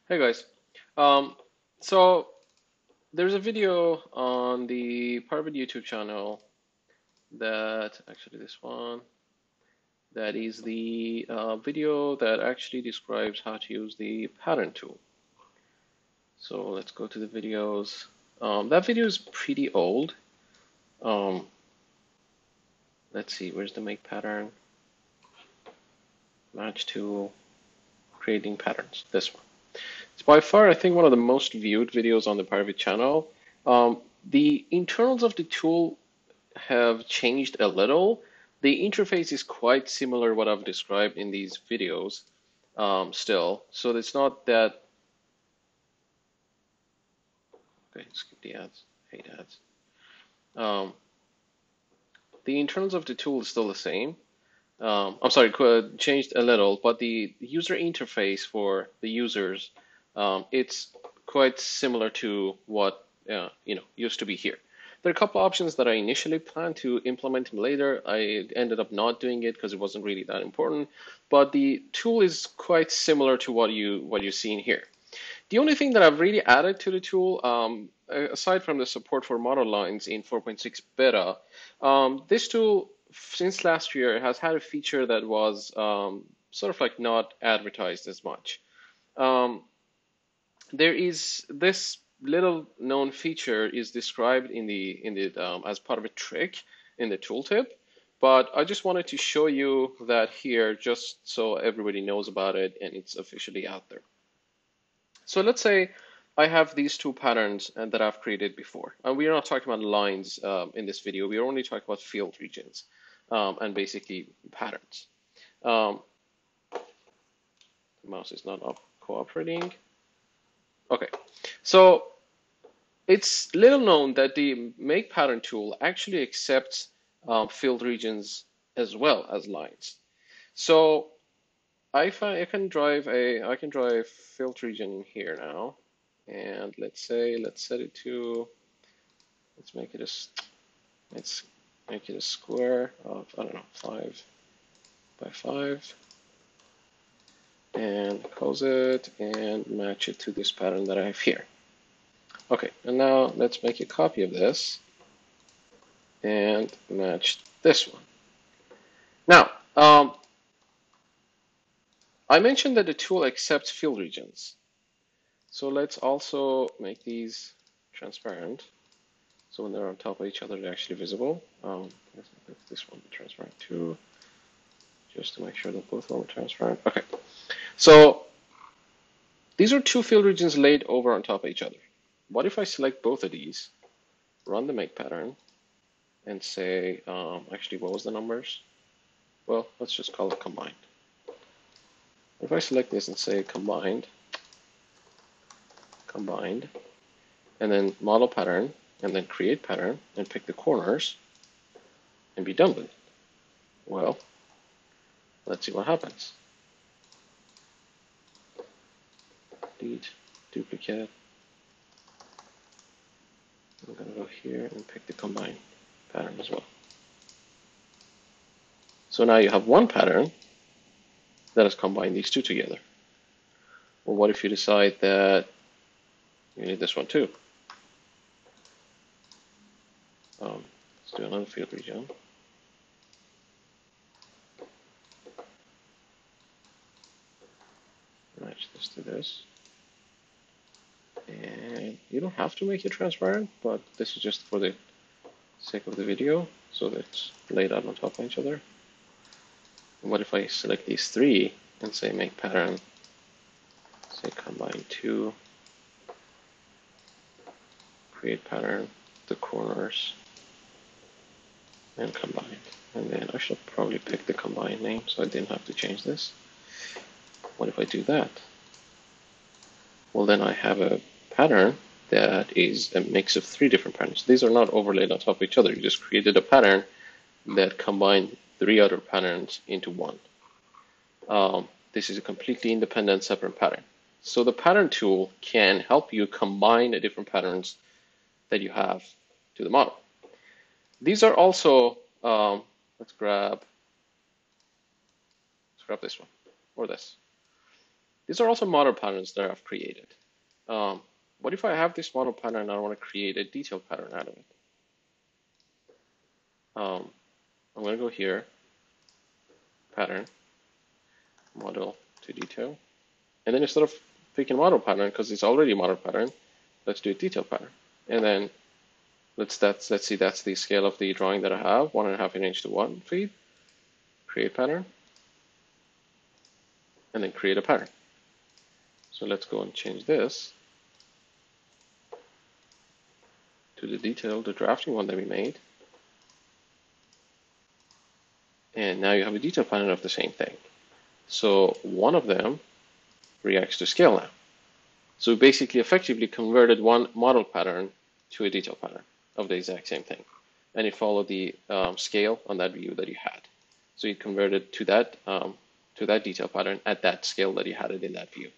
Hey guys. Um, so there's a video on the pyRevit YouTube channel that actually this one that is the video that actually describes how to use the pattern tool. So let's go to the videos. That video is pretty old. Um, let's see, where's the make pattern, match tool, creating patterns. This one. It's by far, I think, one of the most viewed videos on the pyRevit channel. The internals of the tool have changed a little. The interface is quite similar what I've described in these videos still. So it's not that, okay, skip the ads, hate ads. Um, the internals of the tool is still the same. I'm sorry, changed a little, but the user interface for the users, it's quite similar to what used to be here. There are a couple options that I initially planned to implement later. I ended up not doing it because it wasn't really that important. But the tool is quite similar to what you're seeing here. The only thing that I've really added to the tool, aside from the support for model lines in 4.6 beta, this tool, since last year, has had a feature that was sort of like not advertised as much. Um, there is this little known feature is described in the as part of a trick in the tooltip, but I just wanted to show you that here just so everybody knows about it and it's officially out there. So let's say I have these two patterns that I've created before. And we are not talking about lines in this video. We are only talking about field regions and basically patterns. Um, the mouse is not cooperating. Okay, so it's little known that the make pattern tool actually accepts field regions as well as lines. So I can drive field region here now. And let's set it to, let's make it let's make it a square of, I don't know, 5 by 5 and close it and match it to this pattern that I have here. Okay, and now let's make a copy of this and match this one. Now, I mentioned that the tool accepts field regions. So let's also make these transparent. So when they're on top of each other, they're actually visible. Let's make this one transparent too, just to make sure that both of them are transparent. Okay, so these are two field regions laid over on top of each other. What if I select both of these, run the make pattern, and say, actually, what was the numbers? Well, let's just call it combined. If I select this and say combined, and then model pattern, and then create pattern, and pick the corners, and be done with it. Well, let's see what happens. Delete, duplicate. I'm going to go here and pick the combine pattern as well. So now you have one pattern that has combined these two together. Well, what if you decide that you need this one too? Let's do another field region. Match this to this. And you don't have to make it transparent, but this is just for the sake of the video, so that it's laid out on top of each other. And what if I select these three and say make pattern, say combine two, create pattern, the corners, and combine. And then I should probably pick the combine name so I didn't have to change this. What if I do that? Well, then I have a pattern that is a mix of three different patterns. These are not overlaid on top of each other. You just created a pattern that combined three other patterns into one. This is a completely independent, separate pattern. So the pattern tool can help you combine the different patterns that you have to the model. These are also, let's grab this one or this. These are also model patterns that I've created. Um, what if I have this model pattern and I want to create a detail pattern out of it? I'm going to go here, pattern, model to detail. And then instead of picking model pattern, because it's already a model pattern, let's do a detail pattern. And then let's see, that's the scale of the drawing that I have, 1.5 inch to 1 feet. Create pattern, and then create a pattern. So let's go and change this to the detail, the drafting one that we made. And now you have a detail pattern of the same thing. So one of them reacts to scale now. So we basically effectively converted one model pattern to a detail pattern of the exact same thing. And it followed the scale on that view that you had. So you converted to that detail pattern at that scale that you had it in that view.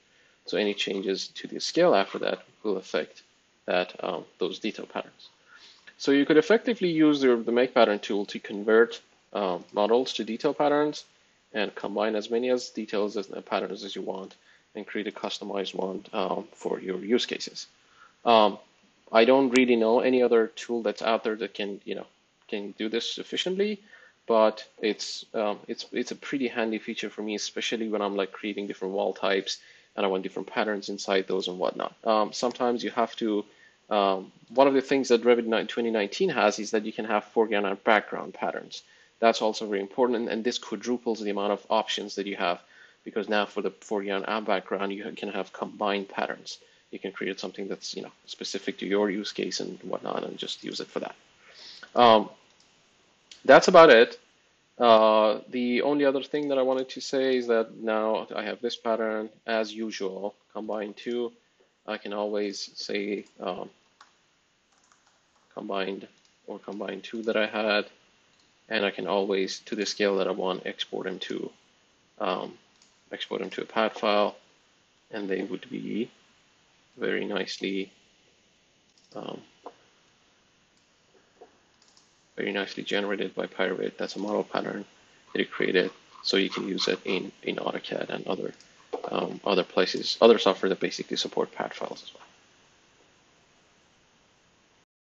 So any changes to the scale after that will affect that those detail patterns. So you could effectively use the make pattern tool to convert models to detail patterns and combine as many as details as patterns as you want and create a customized one for your use cases. I don't really know any other tool that's out there that can do this efficiently, but it's a pretty handy feature for me, especially when I'm like creating different wall types and I want different patterns inside those and whatnot. Sometimes you have to. One of the things that Revit 2019 has is that you can have foreground and background patterns. That's also very important, and this quadruples the amount of options that you have, because now for the foreground and background you can have combined patterns. You can create something that's specific to your use case and whatnot, and just use it for that. That's about it. The only other thing that I wanted to say is that now I have this pattern as usual, combine two. I can always say combined or combine two that I had, and I can always, to the scale that I want, export them to a pad file, and they would be very nicely generated by pyRevit. That's a model pattern that it created, so you can use it in AutoCAD and other places, other software that basically support pad files as well.